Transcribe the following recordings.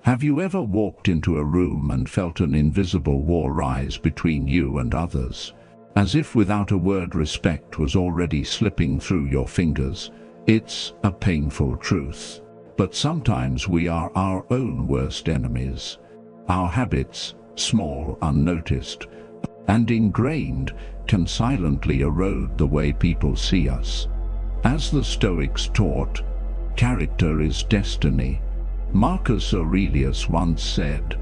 Have you ever walked into a room and felt an invisible wall rise between you and others? As if without a word respect was already slipping through your fingers. It's a painful truth. But sometimes we are our own worst enemies. Our habits, small, unnoticed, and ingrained, can silently erode the way people see us. As the Stoics taught, character is destiny. Marcus Aurelius once said,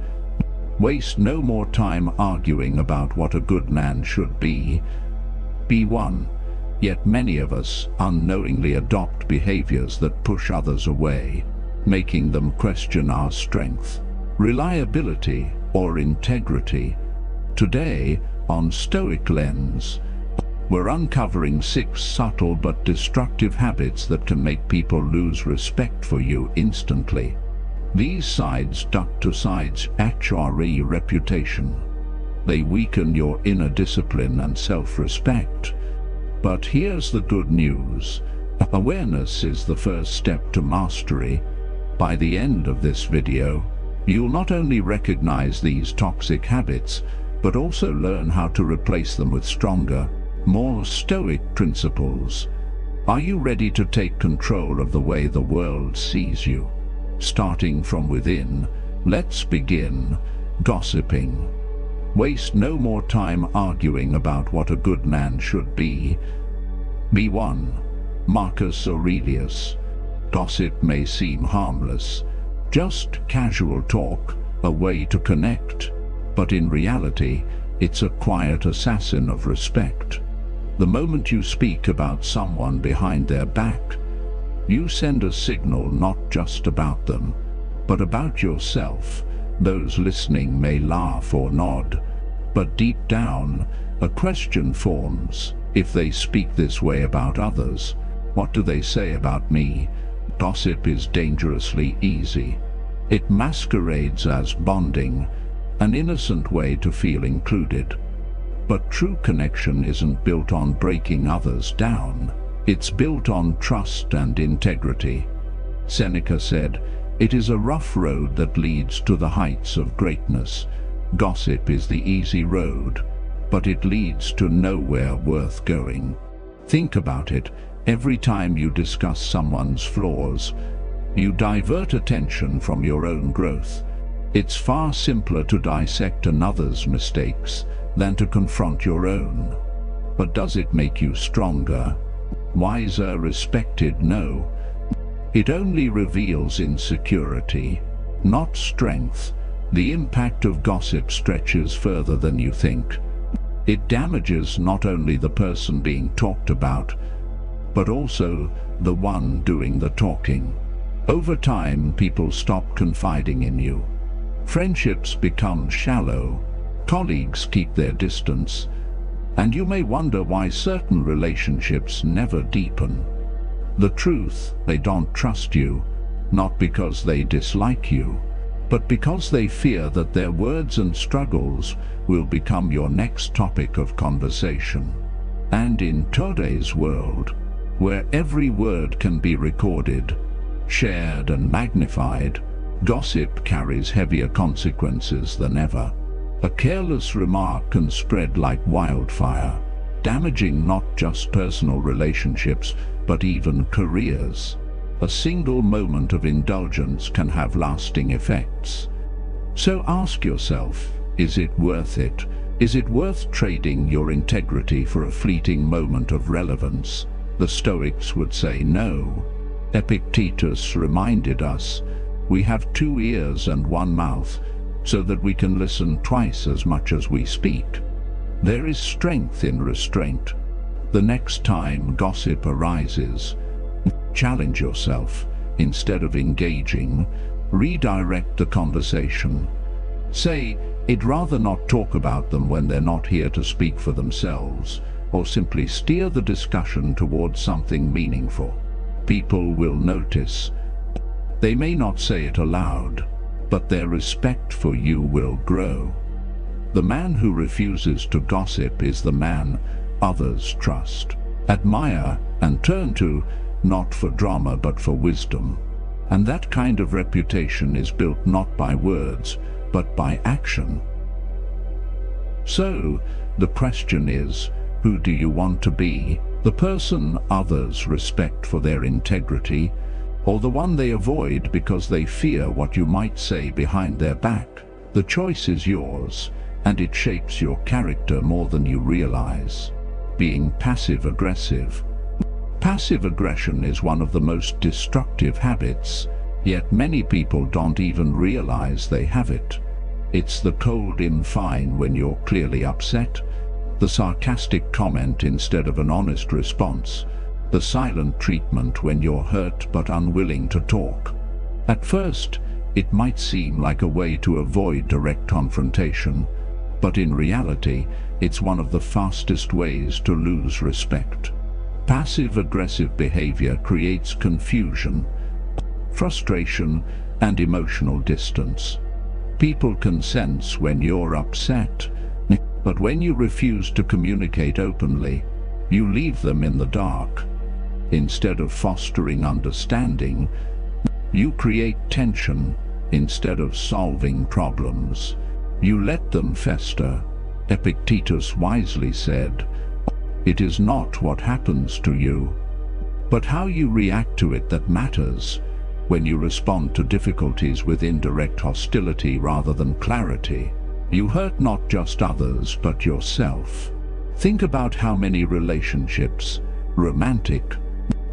"Waste no more time arguing about what a good man should be. Be one." Yet many of us unknowingly adopt behaviors that push others away, making them question our strength, reliability, or integrity. Today, on Stoic Lens, we're uncovering 6 subtle but destructive habits that can make people lose respect for you instantly. These sides duck to sides HRE reputation. They weaken your inner discipline and self-respect. But here's the good news. Awareness is the first step to mastery. By the end of this video, you'll not only recognize these toxic habits, but also learn how to replace them with stronger, more stoic principles. Are you ready to take control of the way the world sees you? Starting from within, let's begin. Gossiping. Waste no more time arguing about what a good man should be. Be one. Marcus Aurelius. Gossip may seem harmless, just casual talk, a way to connect, but in reality, it's a quiet assassin of respect. The moment you speak about someone behind their back, you send a signal not just about them, but about yourself. Those listening may laugh or nod, but deep down, a question forms. If they speak this way about others, what do they say about me? Gossip is dangerously easy. It masquerades as bonding, an innocent way to feel included. But true connection isn't built on breaking others down. It's built on trust and integrity. Seneca said, "It is a rough road that leads to the heights of greatness." Gossip is the easy road, but it leads to nowhere worth going. Think about it. Every time you discuss someone's flaws, you divert attention from your own growth. It's far simpler to dissect another's mistakes than to confront your own. But does it make you stronger, wiser, respected? No. It only reveals insecurity, not strength. The impact of gossip stretches further than you think. It damages not only the person being talked about, but also the one doing the talking. Over time, people stop confiding in you. Friendships become shallow, colleagues keep their distance, and you may wonder why certain relationships never deepen. The truth, they don't trust you, not because they dislike you, but because they fear that their words and struggles will become your next topic of conversation. And in today's world, where every word can be recorded, shared and magnified, gossip carries heavier consequences than ever. A careless remark can spread like wildfire, damaging not just personal relationships, but even careers. A single moment of indulgence can have lasting effects. So ask yourself, is it worth it? Is it worth trading your integrity for a fleeting moment of relevance? The Stoics would say no. Epictetus reminded us, we have 2 ears and 1 mouth, so that we can listen twice as much as we speak. There is strength in restraint. The next time gossip arises, challenge yourself. Instead of engaging, redirect the conversation. Say, I'd rather not talk about them when they're not here to speak for themselves, or simply steer the discussion towards something meaningful. People will notice. They may not say it aloud, but their respect for you will grow. The man who refuses to gossip is the man others trust, admire, and turn to, not for drama but for wisdom. And that kind of reputation is built not by words, but by action. So, the question is, who do you want to be? The person others respect for their integrity, or the one they avoid because they fear what you might say behind their back? The choice is yours, and it shapes your character more than you realize. Being passive-aggressive. Passive aggression is one of the most destructive habits, yet many people don't even realize they have it. It's the cold in fine when you're clearly upset, the sarcastic comment instead of an honest response, the silent treatment when you're hurt but unwilling to talk. At first, it might seem like a way to avoid direct confrontation, but in reality, it's one of the fastest ways to lose respect. Passive-aggressive behavior creates confusion, frustration, and emotional distance. People can sense when you're upset, but when you refuse to communicate openly, you leave them in the dark. Instead of fostering understanding, you create tension. Instead of solving problems, you let them fester. Epictetus wisely said, "It is not what happens to you, but how you react to it that matters." When you respond to difficulties with indirect hostility rather than clarity, you hurt not just others but yourself. Think about how many relationships, romantic,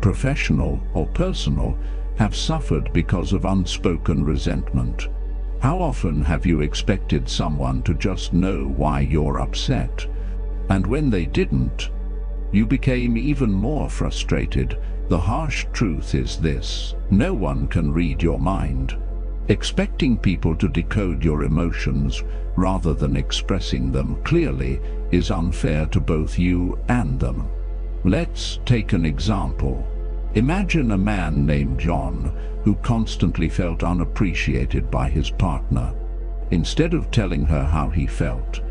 professional, or personal, have suffered because of unspoken resentment. How often have you expected someone to just know why you're upset? And when they didn't, you became even more frustrated. The harsh truth is this: no one can read your mind. Expecting people to decode your emotions rather than expressing them clearly is unfair to both you and them. Let's take an example. Imagine a man named John who constantly felt unappreciated by his partner. Instead of telling her how he felt,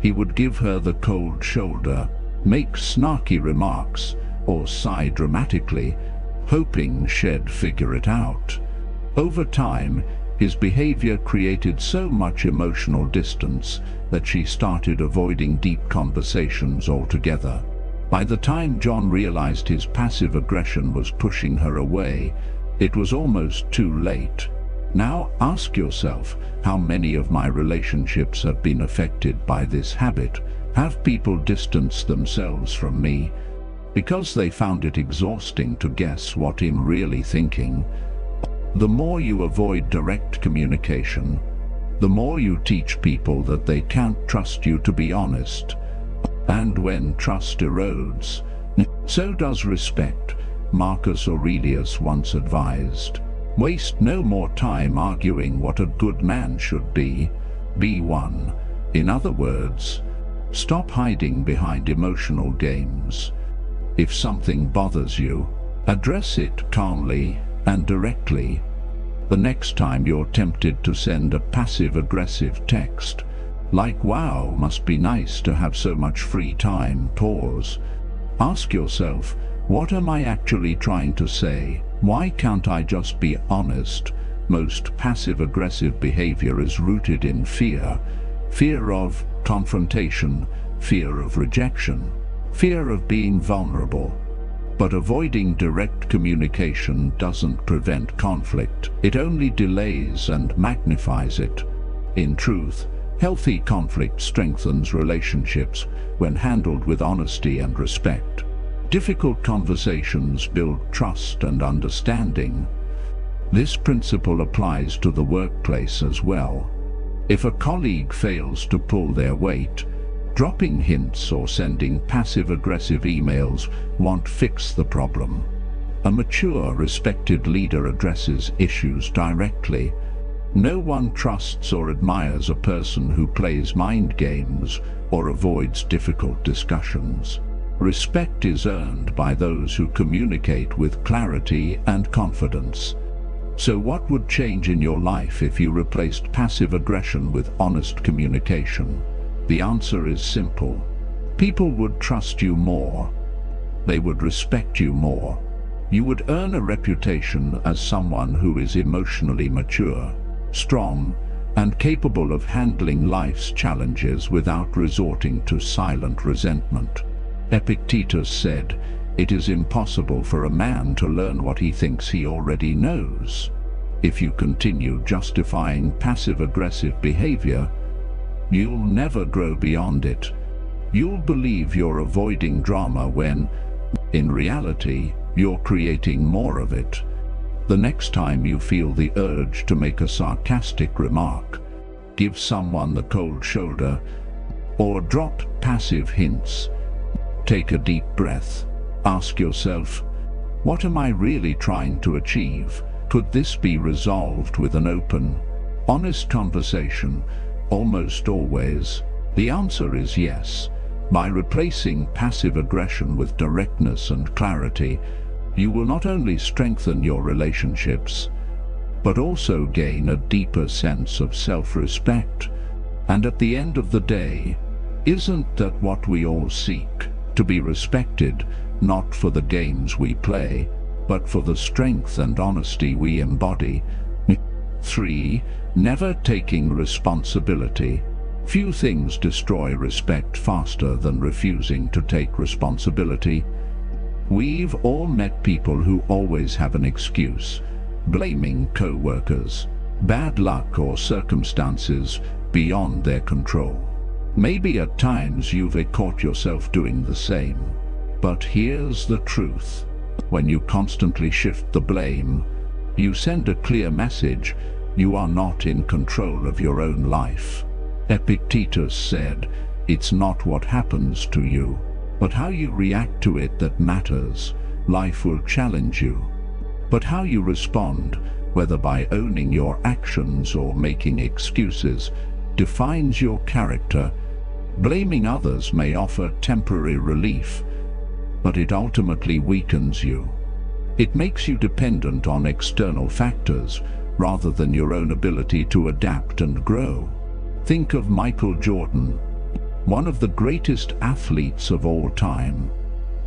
he would give her the cold shoulder, make snarky remarks, or sigh dramatically, hoping she'd figure it out. Over time, his behavior created so much emotional distance that she started avoiding deep conversations altogether. By the time John realized his passive aggression was pushing her away, it was almost too late. Now ask yourself, how many of my relationships have been affected by this habit? Have people distanced themselves from me because they found it exhausting to guess what I'm really thinking? The more you avoid direct communication, the more you teach people that they can't trust you to be honest. And when trust erodes, so does respect. Marcus Aurelius once advised, "Waste no more time arguing what a good man should be. Be one." In other words, stop hiding behind emotional games. If something bothers you, address it calmly and directly. The next time you're tempted to send a passive-aggressive text, like "Wow, must be nice to have so much free time," pause. Ask yourself, what am I actually trying to say? Why can't I just be honest? Most passive-aggressive behavior is rooted in fear. Fear of confrontation, fear of rejection, fear of being vulnerable. But avoiding direct communication doesn't prevent conflict. It only delays and magnifies it. In truth, healthy conflict strengthens relationships when handled with honesty and respect. Difficult conversations build trust and understanding. This principle applies to the workplace as well. If a colleague fails to pull their weight, dropping hints or sending passive-aggressive emails won't fix the problem. A mature, respected leader addresses issues directly. No one trusts or admires a person who plays mind games or avoids difficult discussions. Respect is earned by those who communicate with clarity and confidence. So what would change in your life if you replaced passive aggression with honest communication? The answer is simple. People would trust you more. They would respect you more. You would earn a reputation as someone who is emotionally mature, strong, and capable of handling life's challenges without resorting to silent resentment. Epictetus said, "It is impossible for a man to learn what he thinks he already knows." If you continue justifying passive-aggressive behavior, you'll never grow beyond it. You'll believe you're avoiding drama when, in reality, you're creating more of it. The next time you feel the urge to make a sarcastic remark, give someone the cold shoulder, or drop passive hints, take a deep breath. Ask yourself, what am I really trying to achieve? Could this be resolved with an open, honest conversation? Almost always, the answer is yes. By replacing passive aggression with directness and clarity, you will not only strengthen your relationships, but also gain a deeper sense of self-respect. And at the end of the day, isn't that what we all seek? To be respected, not for the games we play, but for the strength and honesty we embody. 3. Never taking responsibility. Few things destroy respect faster than refusing to take responsibility. We've all met people who always have an excuse, blaming co-workers, bad luck, or circumstances beyond their control. Maybe at times you've caught yourself doing the same. But here's the truth. When you constantly shift the blame, you send a clear message: you are not in control of your own life. Epictetus said, "It's not what happens to you, but how you react to it that matters." Life will challenge you, but how you respond, whether by owning your actions or making excuses, defines your character. Blaming others may offer temporary relief, but it ultimately weakens you. It makes you dependent on external factors rather than your own ability to adapt and grow. Think of Michael Jordan, one of the greatest athletes of all time.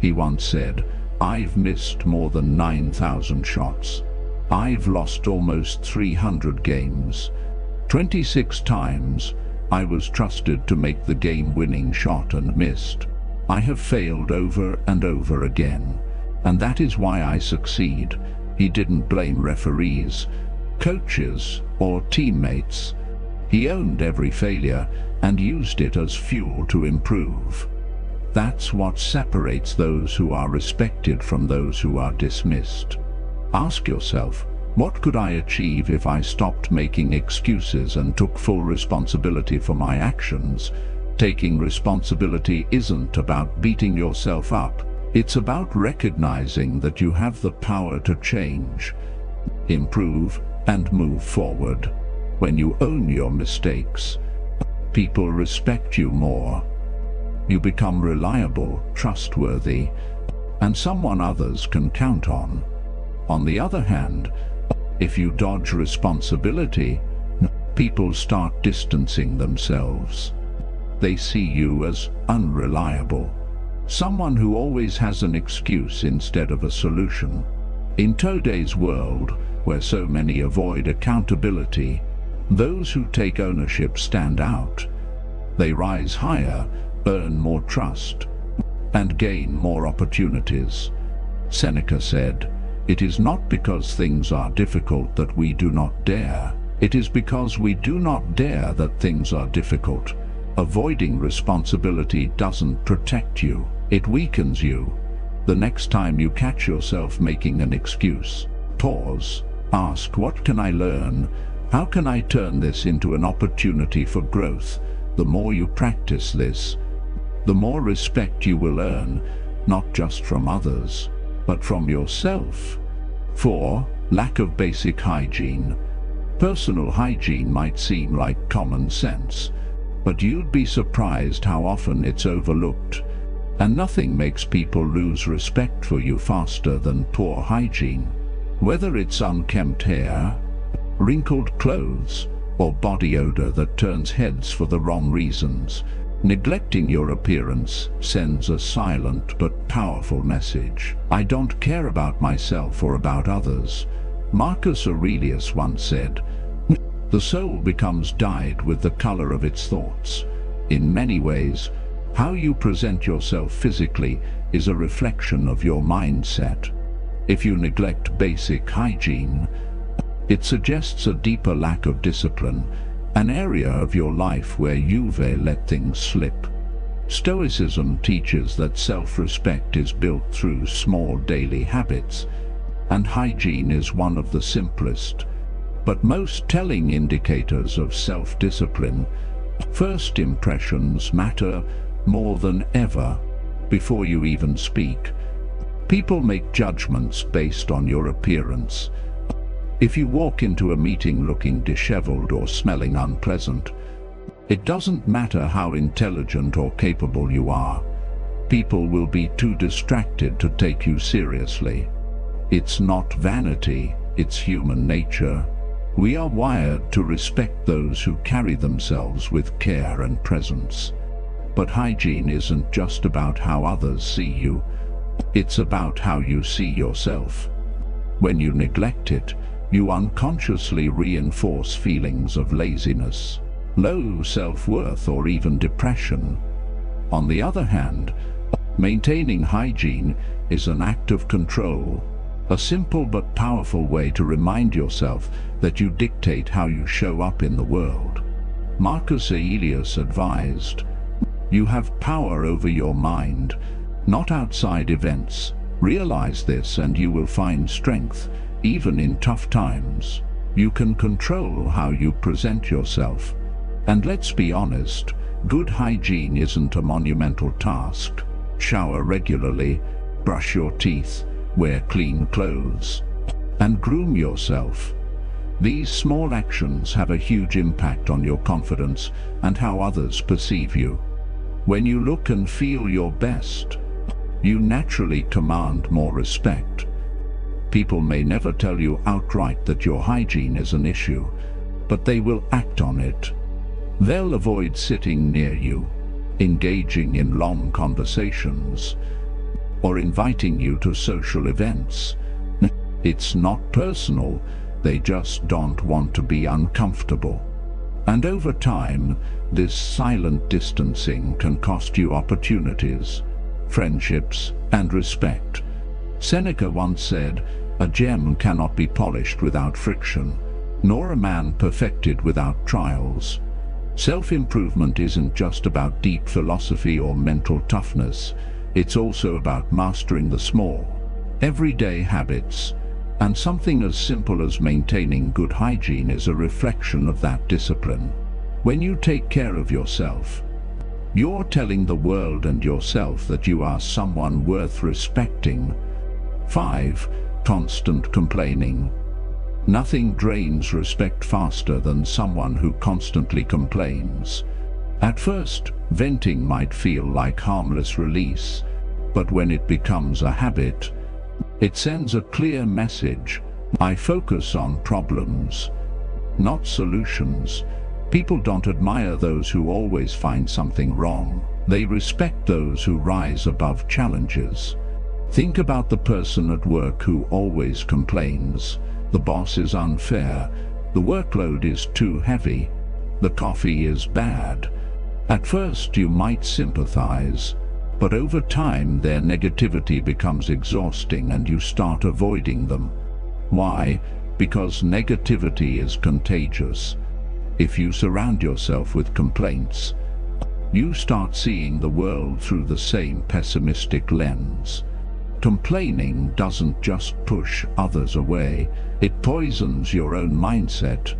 He once said, "I've missed more than 9,000 shots. I've lost almost 300 games. 26 times I was trusted to make the game-winning shot and missed. I have failed over and over again, and that is why I succeed." He didn't blame referees, coaches, or teammates. He owned every failure and used it as fuel to improve. That's what separates those who are respected from those who are dismissed. Ask yourself, what could I achieve if I stopped making excuses and took full responsibility for my actions? Taking responsibility isn't about beating yourself up. It's about recognizing that you have the power to change, improve, and move forward. When you own your mistakes, people respect you more. You become reliable, trustworthy, and someone others can count on. On the other hand, if you dodge responsibility, people start distancing themselves. They see you as unreliable, someone who always has an excuse instead of a solution. In today's world, where so many avoid accountability, those who take ownership stand out. They rise higher, earn more trust, and gain more opportunities. Seneca said, "It is not because things are difficult that we do not dare. It is because we do not dare that things are difficult." Avoiding responsibility doesn't protect you, it weakens you. The next time you catch yourself making an excuse, pause, ask, what can I learn? How can I turn this into an opportunity for growth? The more you practice this, the more respect you will earn, not just from others, but from yourself. 4. Lack of basic hygiene. Personal hygiene might seem like common sense, but you'd be surprised how often it's overlooked. And nothing makes people lose respect for you faster than poor hygiene. Whether it's unkempt hair, wrinkled clothes, or body odor that turns heads for the wrong reasons, Neglecting your appearance sends a silent but powerful message. I don't care about myself or about others. Marcus Aurelius once said, "The soul becomes dyed with the color of its thoughts." In many ways, how you present yourself physically is a reflection of your mindset. If you neglect basic hygiene, it suggests a deeper lack of discipline, an area of your life where you've let things slip. Stoicism teaches that self-respect is built through small daily habits, and hygiene is one of the simplest, but most telling indicators of self-discipline. First impressions matter more than ever. Before you even speak, people make judgments based on your appearance. If you walk into a meeting looking disheveled or smelling unpleasant, it doesn't matter how intelligent or capable you are. People will be too distracted to take you seriously. It's not vanity, it's human nature. We are wired to respect those who carry themselves with care and presence. But hygiene isn't just about how others see you, it's about how you see yourself. When you neglect it, you unconsciously reinforce feelings of laziness, low self-worth, or even depression. On the other hand, maintaining hygiene is an act of control, a simple but powerful way to remind yourself that you dictate how you show up in the world. Marcus Aurelius advised, "You have power over your mind, not outside events. Realize this and you will find strength, even in tough times." You can control how you present yourself. And let's be honest, good hygiene isn't a monumental task. Shower regularly, brush your teeth, wear clean clothes, and groom yourself. These small actions have a huge impact on your confidence and how others perceive you. When you look and feel your best, you naturally command more respect. People may never tell you outright that your hygiene is an issue, but they will act on it. They'll avoid sitting near you, engaging in long conversations, or inviting you to social events. It's not personal, they just don't want to be uncomfortable. And over time, this silent distancing can cost you opportunities, friendships, and respect. Seneca once said, "A gem cannot be polished without friction, nor a man perfected without trials." Self-improvement isn't just about deep philosophy or mental toughness, it's also about mastering the small, everyday habits, and something as simple as maintaining good hygiene is a reflection of that discipline. When you take care of yourself, you're telling the world and yourself that you are someone worth respecting. 5. Constant complaining. Nothing drains respect faster than someone who constantly complains. At first, venting might feel like harmless release, but when it becomes a habit, it sends a clear message. I focus on problems, not solutions. People don't admire those who always find something wrong. They respect those who rise above challenges. Think about the person at work who always complains. The boss is unfair, the workload is too heavy, the coffee is bad. At first you might sympathize, but over time their negativity becomes exhausting and you start avoiding them. Why? Because negativity is contagious. If you surround yourself with complaints, you start seeing the world through the same pessimistic lens. Complaining doesn't just push others away, it poisons your own mindset.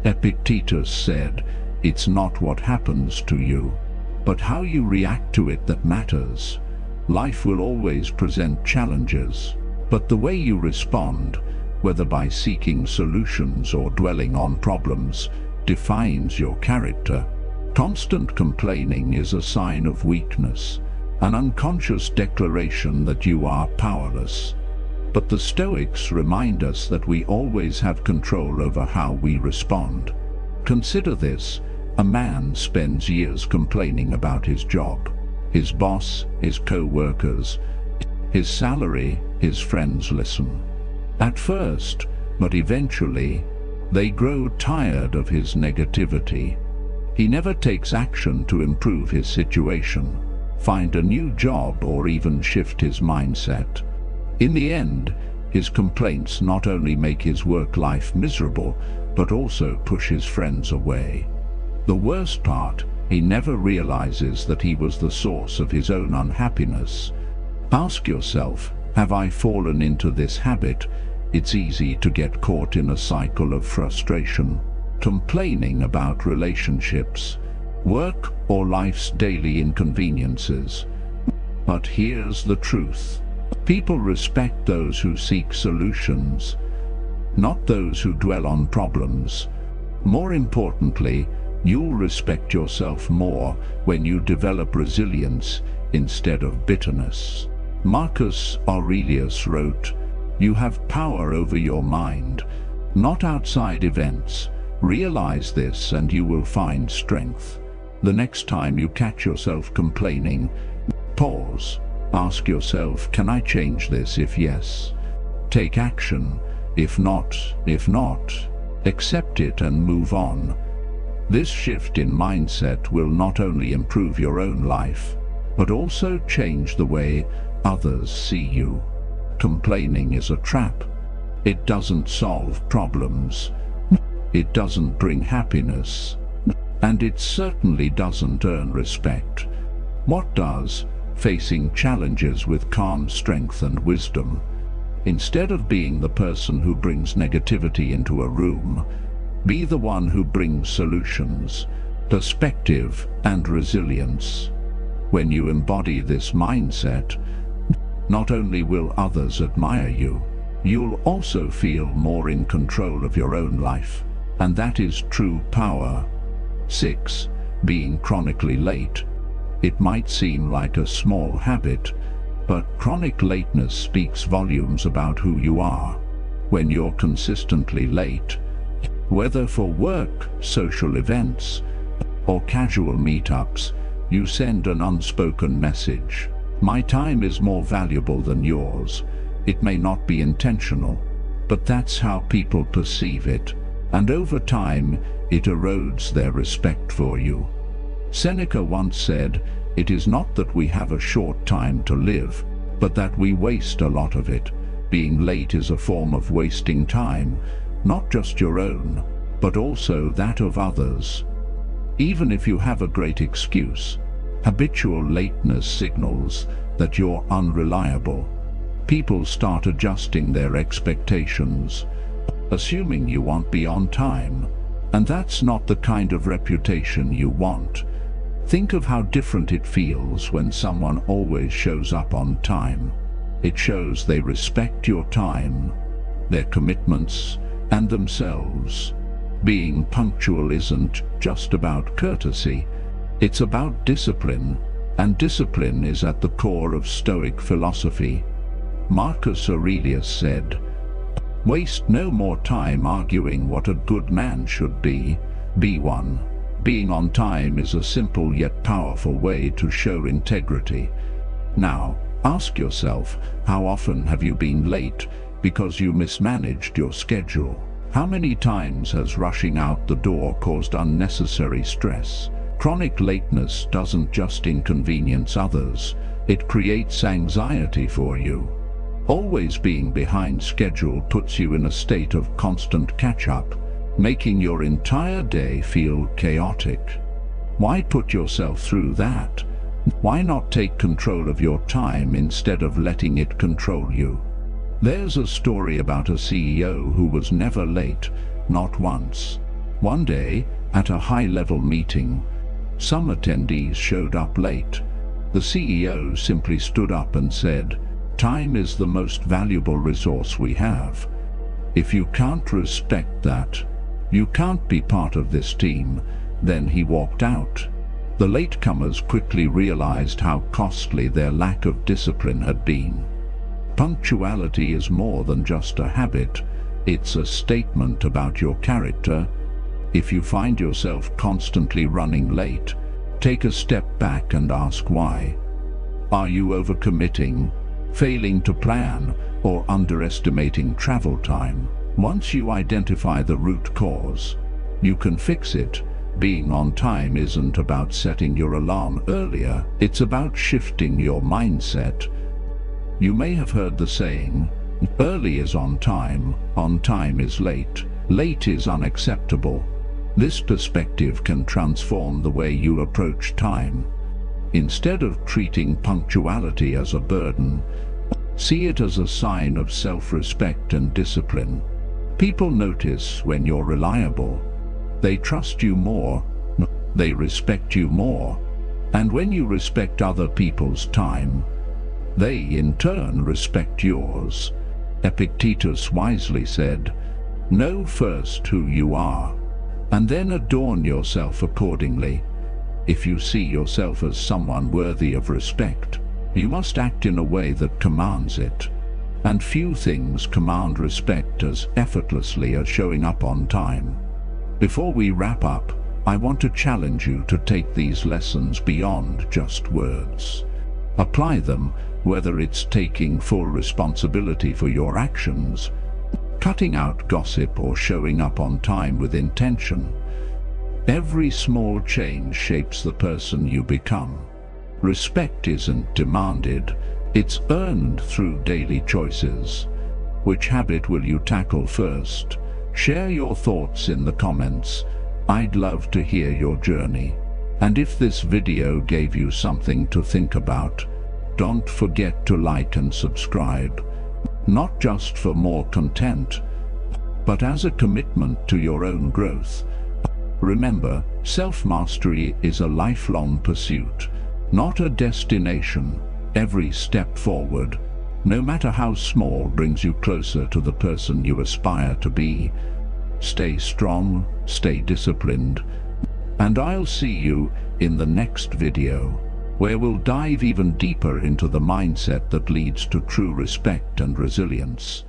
Epictetus said, "It's not what happens to you, but how you react to it that matters." Life will always present challenges, but the way you respond, whether by seeking solutions or dwelling on problems, defines your character. Constant complaining is a sign of weakness, an unconscious declaration that you are powerless. But the Stoics remind us that we always have control over how we respond. Consider this: A man spends years complaining about his job, his boss, his co-workers, his salary. His friends listen at first, but eventually they grow tired of his negativity. He never takes action to improve his situation, find a new job, or even shift his mindset. In the end, his complaints not only make his work life miserable, but also push his friends away. The worst part, he never realizes that he was the source of his own unhappiness. Ask yourself, have I fallen into this habit? It's easy to get caught in a cycle of frustration, complaining about relationships, work, or life's daily inconveniences. But here's the truth. People respect those who seek solutions, not those who dwell on problems. More importantly, you'll respect yourself more when you develop resilience instead of bitterness. Marcus Aurelius wrote, "You have power over your mind, not outside events. Realize this and you will find strength." The next time you catch yourself complaining, pause. Ask yourself, can I change this? If yes, take action. If not, accept it and move on. This shift in mindset will not only improve your own life, but also change the way others see you. Complaining is a trap. It doesn't solve problems. It doesn't bring happiness. And it certainly doesn't earn respect. What does? Facing challenges with calm strength and wisdom. Instead of being the person who brings negativity into a room, be the one who brings solutions, perspective, and resilience. When you embody this mindset, not only will others admire you, you'll also feel more in control of your own life. And that is true power. 6. Being chronically late. It might seem like a small habit, but chronic lateness speaks volumes about who you are. When you're consistently late, whether for work, social events, or casual meetups, you send an unspoken message. My time is more valuable than yours. It may not be intentional, but that's how people perceive it, and over time, it erodes their respect for you. Seneca once said, "It is not that we have a short time to live, but that we waste a lot of it." Being late is a form of wasting time, not just your own, but also that of others. Even if you have a great excuse, habitual lateness signals that you're unreliable. People start adjusting their expectations, assuming you won't be on time, and that's not the kind of reputation you want. Think of how different it feels when someone always shows up on time. It shows they respect your time, their commitments, and themselves. Being punctual isn't just about courtesy, it's about discipline, and discipline is at the core of Stoic philosophy. Marcus Aurelius said, "Waste no more time arguing what a good man should be. Be one." Being on time is a simple yet powerful way to show integrity. Now, ask yourself, how often have you been late because you mismanaged your schedule? How many times has rushing out the door caused unnecessary stress? Chronic lateness doesn't just inconvenience others, it creates anxiety for you. Always being behind schedule puts you in a state of constant catch-up, making your entire day feel chaotic. Why put yourself through that? Why not take control of your time instead of letting it control you? There's a story about a CEO who was never late, not once. One day, at a high-level meeting, some attendees showed up late. The CEO simply stood up and said, "Time is the most valuable resource we have. If you can't respect that, you can't be part of this team." Then he walked out. The latecomers quickly realized how costly their lack of discipline had been. Punctuality is more than just a habit, it's a statement about your character. If you find yourself constantly running late, take a step back and ask why. Are you overcommitting, failing to plan, or underestimating travel time? Once you identify the root cause, you can fix it. Being on time isn't about setting your alarm earlier, it's about shifting your mindset. You may have heard the saying, early is on time is late, late is unacceptable. This perspective can transform the way you approach time. Instead of treating punctuality as a burden, see it as a sign of self-respect and discipline. People notice when you're reliable. They trust you more. They respect you more. And when you respect other people's time, they in turn respect yours. Epictetus wisely said, "Know first who you are, and then adorn yourself accordingly." If you see yourself as someone worthy of respect, you must act in a way that commands it. And few things command respect as effortlessly as showing up on time. Before we wrap up, I want to challenge you to take these lessons beyond just words. Apply them, whether it's taking full responsibility for your actions, cutting out gossip, or showing up on time with intention. Every small change shapes the person you become. Respect isn't demanded, it's earned through daily choices. Which habit will you tackle first? Share your thoughts in the comments. I'd love to hear your journey. And if this video gave you something to think about, don't forget to like and subscribe. Not just for more content, but as a commitment to your own growth. Remember, self-mastery is a lifelong pursuit, not a destination. Every step forward, no matter how small, brings you closer to the person you aspire to be. Stay strong, stay disciplined, and I'll see you in the next video, where we'll dive even deeper into the mindset that leads to true respect and resilience.